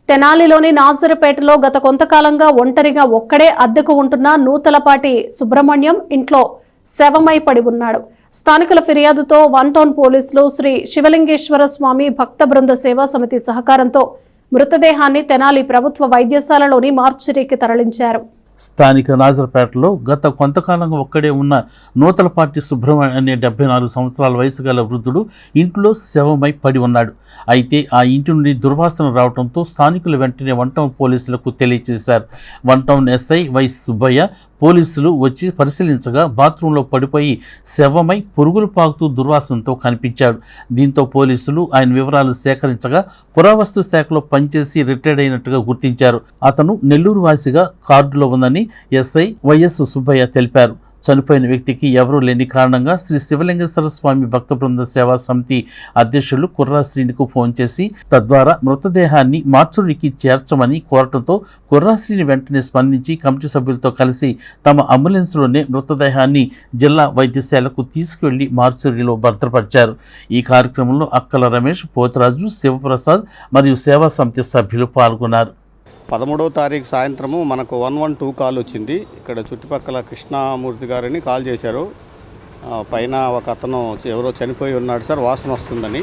తెనాలిలోని నాజరుపేటలో గత కొంతకాలంగా ఒంటరిగా ఒక్కడే అద్దెకు ఉంటున్న నూతలపాటి సుబ్రహ్మణ్యం ఇంట్లో శవమై పడి ఉన్నాడు. స్థానికుల ఫిర్యాదుతో 1 టౌన్ పోలీసులు శ్రీ శివలింగేశ్వర స్వామి భక్త బృంద సేవా సమితి సహకారంతో మృతదేహాన్ని తెనాలి ప్రభుత్వ వైద్యశాలలోని మార్చురీకి తరలించారు. స్థానిక నాజర్పేటలో గత కొంతకాలంగా ఒక్కడే ఉన్న నూతలపాటి సుబ్రహ్మణ్యం అనే 74 సంవత్సరాల వయసు గల వృద్ధుడు ఇంట్లో శవమై పడి ఉన్నాడు. అయితే ఆ ఇంటి నుండి దుర్వాసన రావడంతో స్థానికులు వెంటనే 1 టౌన్ పోలీసులకు తెలియజేశారు. 1 టౌన్ ఎస్ఐ వై సుబ్బయ్య పోలీసులు వచ్చి పరిశీలించగా బాత్రూంలో పడిపోయి శవమై పురుగులు పాకుతూ దుర్వాసనతో కనిపించాడు. దీంతో పోలీసులు ఆయన వివరాలు సేకరించగా పురావస్తు శాఖలో పనిచేసి రిటైర్డ్ అయినట్టుగా గుర్తించారు. అతను నెల్లూరు వాసిగా కార్డులో ఉందని ఎస్ఐ వైఎస్ సుబ్బయ్య తెలిపారు. చనిపోయిన వ్యక్తికి ఎవరూ లేని కారణంగా శ్రీ శివలింగేశ్వర స్వామి భక్త బృంద సేవా సమితి అధ్యక్షులు కుర్రాశ్రీనికు ఫోన్ చేసి తద్వారా మృతదేహాన్ని మార్చురీకి చేర్చమని కోరటంతో కుర్రాశ్రీని వెంటనే స్పందించి కమిటీ సభ్యులతో కలిసి తమ అంబులెన్స్లోనే మృతదేహాన్ని జిల్లా వైద్యశాలకు తీసుకువెళ్లి మార్చురీలో భద్రపరిచారు. ఈ కార్యక్రమంలో అక్కల రమేష్, పోతరాజు, శివప్రసాద్ మరియు సేవా సమితి సభ్యులు పాల్గొన్నారు. 13వ తారీఖు సాయంత్రము మనకు 112 కాల్ వచ్చింది. ఇక్కడ చుట్టుపక్కల కృష్ణమూర్తి గారిని కాల్ చేశారు. పైన ఒక అతను ఎవరో చనిపోయి ఉన్నాడు సార్, వాసన వస్తుందని.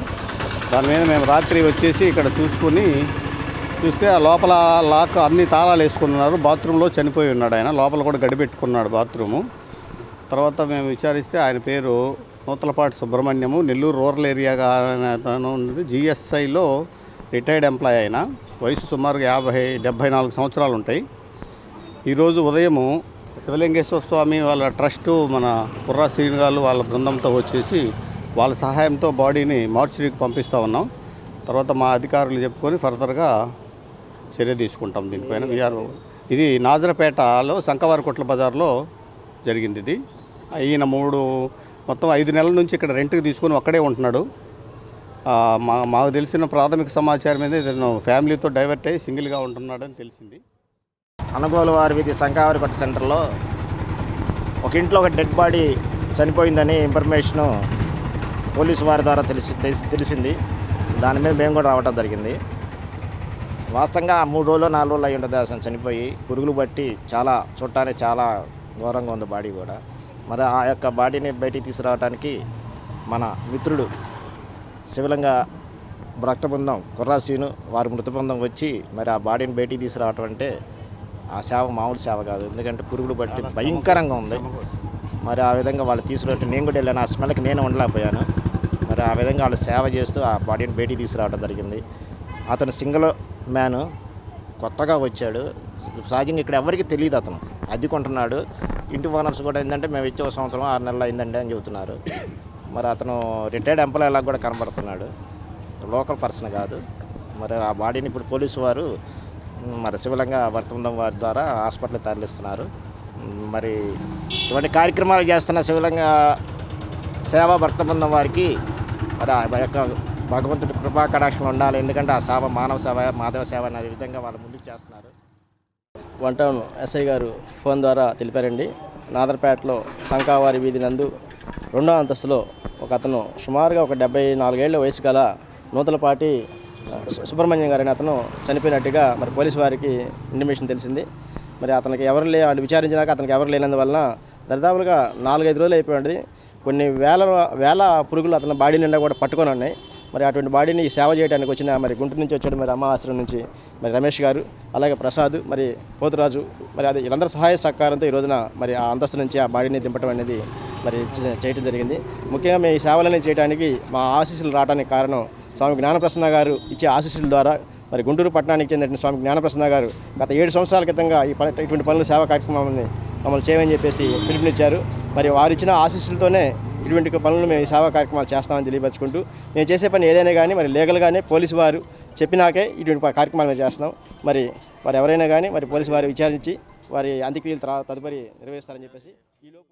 దాని మీద మేము రాత్రి వచ్చేసి ఇక్కడ చూస్తే ఆ లోపల లాక్ అన్ని తాళాలు వేసుకున్నారు. బాత్రూంలో చనిపోయి ఉన్నాడు ఆయన. లోపల కూడా గడిపెట్టుకున్నాడు బాత్రూము. తర్వాత మేము విచారిస్తే ఆయన పేరు నూతలపాటి సుబ్రహ్మణ్యము, నెల్లూరు రూరల్ ఏరియాగా ఉంది. జిఎస్ఐలో రిటైర్డ్ ఎంప్లాయ్ అయిన వయసు సుమారుగా 74 సంవత్సరాలు ఉంటాయి. ఈరోజు ఉదయము శివలింగేశ్వర స్వామి వాళ్ళ ట్రస్టు మన కుర్రా శ్రీనిగారు వాళ్ళ బృందంతో వచ్చేసి వాళ్ళ సహాయంతో బాడీని మార్చురీకి పంపిస్తూ ఉన్నాం. తర్వాత మా అధికారులు చెప్పుకొని ఫర్దర్గా చర్య తీసుకుంటాం దీనిపైన. ఇది నాజరపేటలో శంకవారికొట్ల బజార్లో జరిగింది. ఇది ఈయన మొత్తం 5 నెలల నుంచి ఇక్కడ రెంట్కి తీసుకొని ఒక్కడే ఉంటున్నాడు. మాకు తెలిసిన ప్రాథమిక సమాచారం మీద ఇతను ఫ్యామిలీతో డైవర్ట్ అయ్యి సింగిల్గా ఉంటున్నాడని తెలిసింది. అనుగోలు వారి వీధి శంకవారికొట్ట సెంటర్లో ఒక ఇంట్లో ఒక డెడ్ బాడీ చనిపోయిందని ఇన్ఫర్మేషను పోలీసు వారి ద్వారా తెలిసింది. దాని మీద మేము కూడా రావడం జరిగింది. వాస్తవంగా 3 రోజులు 4 రోజులు అయి ఉంటుంది అసలు చనిపోయి. పురుగులు బట్టి చూడటానికి చాలా ఘోరంగా ఉంది బాడీ కూడా. మరి ఆ యొక్క బాడీని బయటికి తీసుకురావడానికి మన మిత్రుడు శివలింగ భక్త బృందం కుర్రాసీను వారి మృత బృందం వచ్చి మరి ఆ బాడీని బయటికి తీసుకురావటం అంటే ఆ సేవ మామూలు సేవ కాదు. ఎందుకంటే పురుగులు బట్టి భయంకరంగా ఉంది. మరి ఆ విధంగా వాళ్ళు తీసుకురావటం నేను కూడా వెళ్ళాను. ఆ స్మెల్కి నేను ఉండలేకపోయాను. మరి ఆ విధంగా వాళ్ళు సేవ చేస్తూ ఆ బాడీని బయటికి తీసుకురావడం జరిగింది. అతను సింగిల్ మ్యాను, కొత్తగా వచ్చాడు. సహజంగా ఇక్కడ ఎవరికి తెలియదు. అతను అద్దెకుంటున్నాడు. ఇంటి ఓనర్స్ కూడా ఏంటంటే మేము ఇచ్చే 1 సంవత్సరం 6 నెలలు అయిందండి అని చెబుతున్నారు. మరి అతను రిటైర్డ్ ఎంప్లాయ్ లాగా కూడా కనబడుతున్నాడు. లోకల్ పర్సన్ కాదు. మరి ఆ బాడీని ఇప్పుడు పోలీసు వారు మరి శివలింగ వర్తబృందం వారి ద్వారా హాస్పిటల్కి తరలిస్తున్నారు. మరి ఇటువంటి కార్యక్రమాలు చేస్తున్న శివలింగ సేవా భక్తబృందం వారికి మరి ఆ యొక్క భగవంతుడి కృపా కటాక్షం ఉండాలి. ఎందుకంటే ఆ సేవ మానవ సేవ, మాధవ సేవ అనే విధంగా వాళ్ళు ముందుకు చేస్తున్నారు. 1 టౌన్ ఎస్ఐ గారు ఫోన్ ద్వారా తెలిపారండి. నాదర్పేటలో శంకావారి వీధి నందు 2వ అంతస్తులో ఒక అతను సుమారుగా ఒక 74 ఏళ్ల వయసు గల నూతలపాటి సుబ్రహ్మణ్యం గారిని అతను చనిపోయినట్టుగా మరి పోలీసు వారికి ఇంటిమేషన్ తెలిసింది. మరి అతనికి వాళ్ళు విచారించినాక అతనికి ఎవరు లేనందువలన దరిదాపులుగా 4-5 రోజులు అయిపోయింది. కొన్ని వేల పురుగులు అతని బాడీ నిండా కూడా పట్టుకొని ఉన్నాయి. మరి అటువంటి బాడీని సేవ చేయడానికి వచ్చిన మరి గుంటూరు నుంచి వచ్చాడు మరి అమ్మాశ్రమం నుంచి మరి రమేష్ గారు, అలాగే ప్రసాద్, మరి పోతురాజు, మరి అది వీళ్ళందరూ సహాయ సహకారంతో ఈ రోజున మరి ఆ అంతస్తు నుంచి ఆ బాడీని దింపడం అనేది మరి చేయడం జరిగింది. ముఖ్యంగా మేము ఈ సేవలని చేయడానికి మా ఆశీస్సులు రావడానికి కారణం స్వామి జ్ఞానప్రసన్న గారు ఇచ్చే ఆశీస్సుల ద్వారా మరి గుంటూరు పట్టణానికి చెందిన స్వామి జ్ఞానప్రసన్న గారు గత 7 సంవత్సరాల క్రితంగా ఇటువంటి పనులు సేవా కార్యక్రమాలని మమ్మల్ని చేయమని చెప్పేసి పిలుపునిచ్చారు. మరి వారు ఇచ్చిన ఆశీస్సులతోనే ఇటువంటి పనులు మేము ఈ సేవా కార్యక్రమాలు చేస్తామని తెలియపరుచుకుంటూ మేము చేసే పని ఏదైనా కానీ మరి లీగల్గానే పోలీసు వారు చెప్పినాకే ఇటువంటి కార్యక్రమాలు మేము చేస్తున్నాం. మరి వారు ఎవరైనా కానీ మరి పోలీసు వారు విచారించి వారి అంత్యక్రియలు తదుపరి నిర్వహిస్తారని చెప్పేసి ఈలోపు